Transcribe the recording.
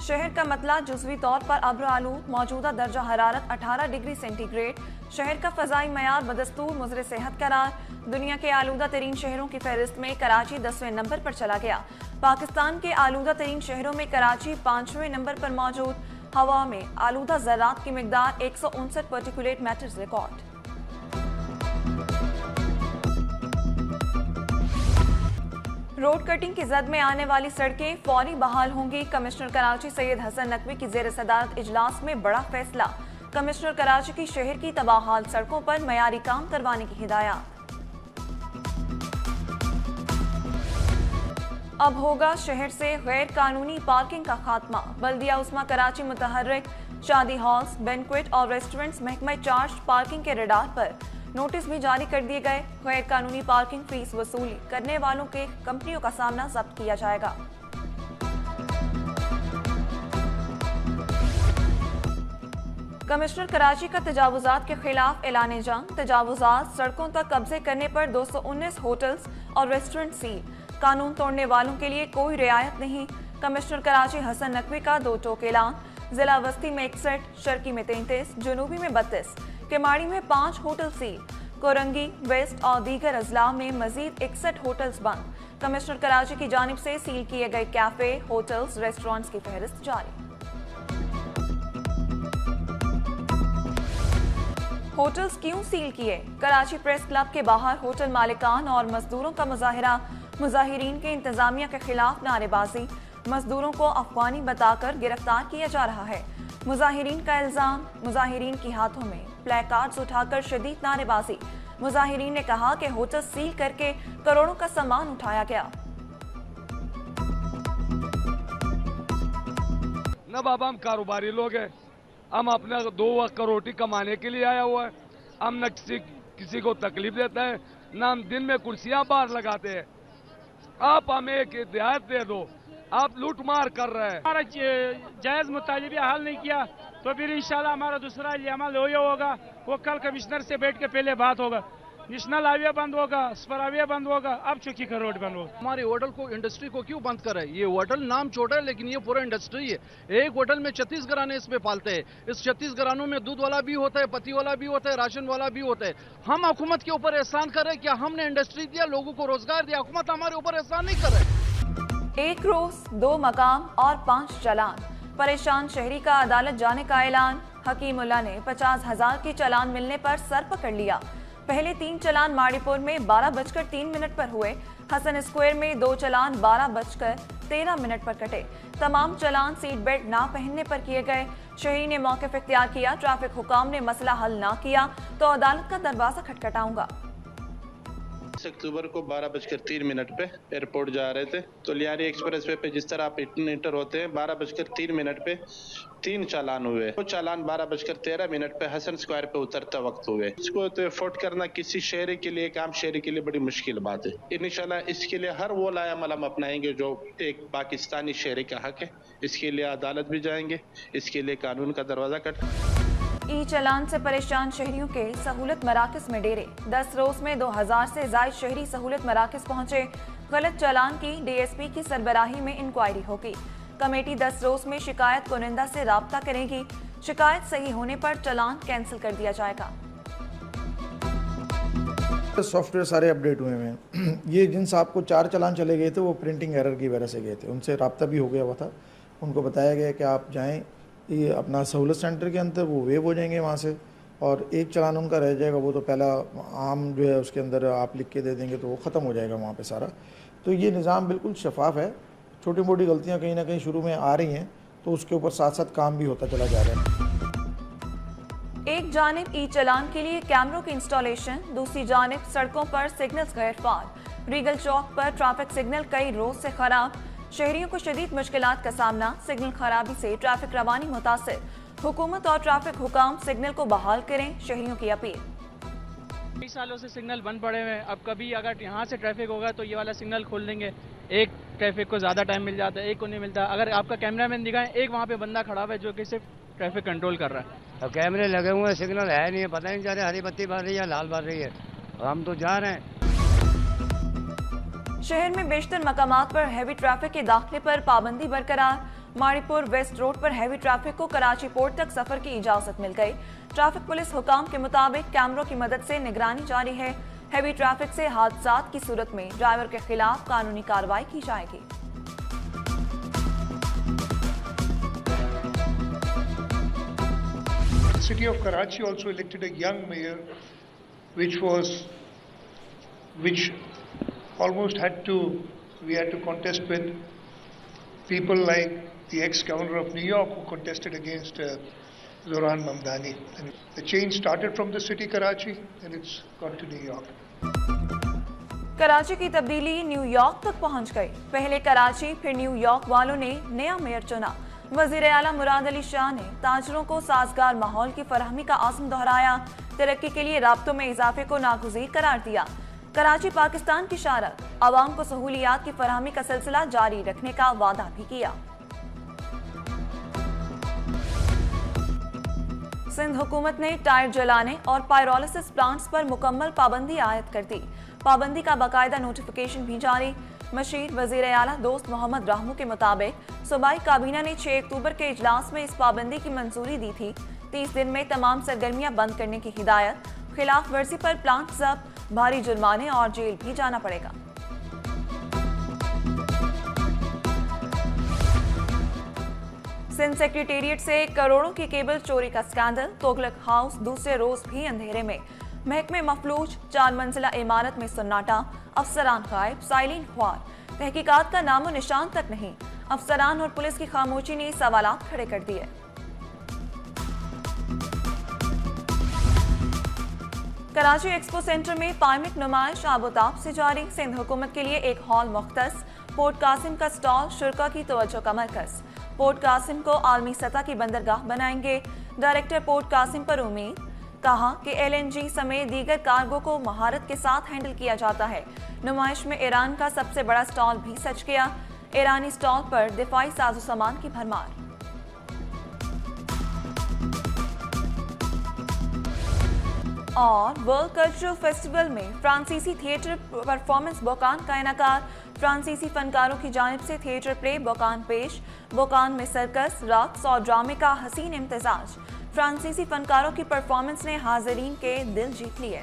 शहर का मतला जुज़वी तौर पर अब्र आलूद, मौजूदा दर्जा हरारत 18 डिग्री सेंटीग्रेड। शहर का फ़ज़ाई मयार बदस्तूर मुज़र सेहत करार। दुनिया के आलूदा तरीन शहरों की फहरिस्त में कराची 10वें नंबर पर चला गया। पाकिस्तान के आलूदा तरीन शहरों में कराची 5वें नंबर पर मौजूद। हवा में आलूदा ज़रात की मिकदार 159 particulate matters record. Road cutting की जद में आने वाली सड़कें फौरी बहाल होंगी। कमिश्नर कराची सैयद हसन नकवी की जेर सदारत इजलास में बड़ा फैसला। कमिश्नर कराची की शहर की तबाहाल सड़कों पर मयारी काम करवाने की हिदायत। अब होगा शहर से गैर कानूनी पार्किंग का खात्मा। बल्दिया उस्मा कराची मुतहर्रिक शादी हॉल्स, बैंक्वेट और रेस्टोरेंट्स महकमा चार्ज पार्किंग के रडार पर नोटिस भी जारी कर दिए गए। गैर कानूनी पार्किंग फीस वसूली करने वालों के कंपनियों का सामना जब्त किया जाएगा। कमिश्नर कराची का तजावुजात के खिलाफ ऐलान जंग। तजावुजात सड़कों तक कब्जे करने पर 219 होटल्स और रेस्टोरेंट सील। कानून तोड़ने वालों के लिए कोई रियायत नहीं। कमिश्नर कराची हसन नकवी का दो टोक ऐलान। जिला वस्ती में 61, शर्की में 33, जनूबी में 32, केमाड़ी में 5 होटल सील। कोरंगी, वेस्ट और दीगर अजला में मजीद 61 होटल्स बंद। कमिश्नर कराची की जानिब से सील किए गए कैफे, होटल्स, रेस्टोरेंट्स की फहरिस्त जारी। होटल्स क्यों सील किए? कराची प्रेस क्लब के बाहर होटल मालिकान और मजदूरों का मुजाहिरा। मुजाहिरीन के इंतजामिया के खिलाफ नारेबाजी। मजदूरों को अफगानी बताकर गिरफ्तार किया जा रहा है। मुजाहिरीन का इल्जाम, मुजाहिरीन के हाथों में प्लेकार्ड्स उठाकर शदीद नारेबाजी। मुजाहिरीन ने कहा कि होटल सील करके करोड़ों का सामान उठाया गया। न बाबा, हम कारोबारी लोग हैं, हम अपने 2 वक्त का रोटी कमाने के लिए आया हुआ है। हम न किसी को तकलीफ देता है, न हम दिन में कुर्सियां बाहर लगाते हैं। आप हमें एक हिदायत दे दो, आप लूट मार कर रहे हैं। हमारा जायज मुतालिबा हल नहीं किया तो फिर इंशाल्लाह हमारा दूसरा अमल होगा, वो कल कमिश्नर से बैठ के पहले बात होगा। नेशनल हाईवे बंद होगा, स्पर हाईवे बंद होगा, अब चुकी का रोड बंद होगा। हमारे होटल को, इंडस्ट्री को क्यों बंद करे? ये होटल नाम छोटा है लेकिन ये पूरा इंडस्ट्री है। एक होटल में 36 घराने इसमें पालते हैं। इस 36 घरानों में दूध वाला भी होता है, पति वाला भी होता है, राशन वाला भी होता है। हम हुकूमत के ऊपर एहसान कर रहे हैं? क्या हमने इंडस्ट्री दिया, लोगों को रोजगार दिया? हुकूमत हमारे ऊपर एहसान नहीं कर रहे। 1 रोज 2 मकाम और 5 चालान। परेशान शहरी का अदालत जाने का ऐलान। हकीमुल्ला ने 50,000 की चालान मिलने पर सर पकड़ लिया। पहले 3 चालान माड़ीपुर में 12:03 पर हुए। हसन स्क्वायर में 2 चालान 12:13 पर कटे। तमाम चालान सीट बेल्ट ना पहनने पर किए गए। शहरी ने मौक़िफ़ इख्तियार किया। ट्रैफिक हुकाम ने मसला हल ना किया तो अदालत का दरवाजा खटखटाऊंगा। अक्टूबर को 12:03 पे एयरपोर्ट जा रहे थे तो लियारी एक्सप्रेस वे पे जिस तरह आप इंटर होते हैं 12:03 पे 3 चालान हुए। वो चालान 12:13 पे हसन स्क्वायर पे उतरता वक्त हुए। इसको तो अफोर्ड करना किसी शहरी के लिए, एक आम शहरी के लिए बड़ी मुश्किल बात है। इंशाल्लाह इसके लिए हर वो लायामल हम अपनाएंगे जो एक पाकिस्तानी शहरी का हक है। इसके लिए अदालत भी जाएंगे, इसके लिए कानून का दरवाजा कट। ई चालान से परेशान शहरियों के सहूलत मराकज में डेरे। 10 रोज में 2000 से जायद शहरी सहूलत मराकज पहुंचे। गलत चालान की DSP की सरबराही में इंक्वायरी होगी। कमेटी 10 रोज में शिकायत कुनिंदा से राब्ता करेगी। शिकायत सही होने पर चालान कैंसिल कर दिया जाएगा। सॉफ्टवेयर सारे अपडेट हुए हैं। ये जिन साहब को 4 चालान चले गए थे वो प्रिंटिंग एरर की वजह से गए थे। उनसे राब्ता भी हो गया हुआ था। उनको बताया गया कि आप जाएँ ये अपना सहूलत सेंटर के अंदर, वो वेव हो जाएंगे वहाँ से, और एक चालान उनका रह जाएगा। वो तो पहला आम जो है उसके अंदर आप लिख के दे देंगे तो वो ख़त्म हो जाएगा वहाँ पे सारा। तो ये निज़ाम बिल्कुल शफाफ है। छोटी मोटी गलतियाँ कहीं ना कहीं शुरू में आ रही हैं तो उसके ऊपर साथ साथ काम भी होता चला जा रहा है। एक जानिब ई चालान के लिए कैमरों की इंस्टॉलेशन, दूसरी जानिब सड़कों पर सिग्नल्स गैरफार। रीगल चौक पर ट्रैफिक सिग्नल कई रोज से खराब। शहरियों को शदीद मुश्किलात का सामना। सिग्नल खराबी से ट्रैफिक रवानी मुतासिर। हुकूमत और ट्रैफिक हुकाम सिग्नल को बहाल करें, शहरियों की अपील। कई सालों से सिग्नल बंद पड़े हुए हैं। अब कभी अगर यहाँ से ट्रैफिक होगा तो ये वाला सिग्नल खोल देंगे। एक ट्रैफिक को ज़्यादा टाइम मिल जाता है, एक को नहीं मिलता। अगर आपका कैमरामैन दिखाएं, एक वहाँ पे बंदा खड़ा हुआ है जो कि सिर्फ ट्रैफिक कंट्रोल कर रहा है। अब कैमरे लगे हुए हैं, सिग्नल है नहीं, पता नहीं जा रहा हरी बत्ती बढ़ रही है लाल बढ़ रही है, हम तो जा रहे हैं। शहर में बेशतर मकामात पर हैवी ट्रैफिक के दाखिले पर पाबंदी बरकरार। माड़ीपुर वेस्ट रोड पर हैवी ट्रैफिक को कराची पोर्ट तक सफर की इजाजत मिल गई। ट्रैफिक पुलिस हुकाम के मुताबिक कैमरों की मदद से निगरानी जारी है। हैवी ट्रैफिक से हादसात की सूरत में ड्राइवर के खिलाफ कानूनी कार्रवाई की जाएगी। The city of Karachi also elected a young mayor, which almost we had to contest with people like the ex-governor of New York who contested against Zoran Mamdani. And the change started from the city Karachi and it's gone to New York. Karachi की तब्दीली New York तक पहुंच गई। पहले कराची फिर New York वालों ने नया मेयर चुना। वजीर आला मुराद अली शाह ने ताजरों को साजगार माहौल की फराहमी का आज़म दोहराया। तरक्की के लिए राब्तों में इजाफे को नागुज़ीर करार दिया। कराची पाकिस्तान की शारत, आवाम को सहूलियात की फराहमी का सिलसिला जारी रखने का वादा भी किया। सिंध हुकूमत ने टायर जलाने और पायरोलिसिस प्लांट्स पर मुकम्मल पाबंदी आयद कर दी। पाबंदी का बाकायदा नोटिफिकेशन भी जारी। मशीर वजीर आला दोस्त मोहम्मद राहमू के मुताबिक सूबाई काबीना ने 6 अक्टूबर के इजलास में इस पाबंदी की मंजूरी दी थी। 30 दिन में तमाम सरगर्मियां बंद करने की हिदायत। खिलाफ वर्जी पर प्लांट जब्त, भारी जुर्माने और जेल भी जाना पड़ेगा। सिंध सेक्रेटेरिएट से करोड़ों की केबल चोरी का स्कैंडल। तोगलक हाउस दूसरे रोज भी अंधेरे में। महकमे मफलूज, 4 मंजिला इमारत में सन्नाटा, अफसरान गायब, साइलिन ख्वार। तहकीकात का नामो निशान तक नहीं। अफसरान और पुलिस की खामोशी ने सवालात खड़े कर दिए। कराची एक्सपो सेंटर में पायमिक नुमाइश आबोताब से जारी। सिंध हुकूमत के लिए एक हॉल मुख्तस। पोर्ट कासिम का स्टॉल शुरा की तवज्जो का मरकज। पोर्ट कासिम को आलमी सतह की बंदरगाह बनाएंगे। डायरेक्टर पोर्ट कासिम पर उम्मीद। कहा कि LNG समेत दीगर कार्गो को महारत के साथ हैंडल किया जाता है। नुमाइश में ईरान का सबसे बड़ा स्टॉल भी सज गया। ईरानी स्टॉल पर दिफाई साजो सामान की भरमार। और वर्ल्ड कल्चरल फेस्टिवल में फ्रांसीसी थिएटर परफॉर्मेंस बोकान का इनकार। फ्रांसीसी फनकारों की जानिब से थिएटर प्ले बोकान पेश। बोकान में सर्कस, रक्स और ड्रामे का हसीन इम्तिजाज। फ्रांसीसी फनकारों की परफॉर्मेंस ने हाज़रीन के दिल जीत लिए।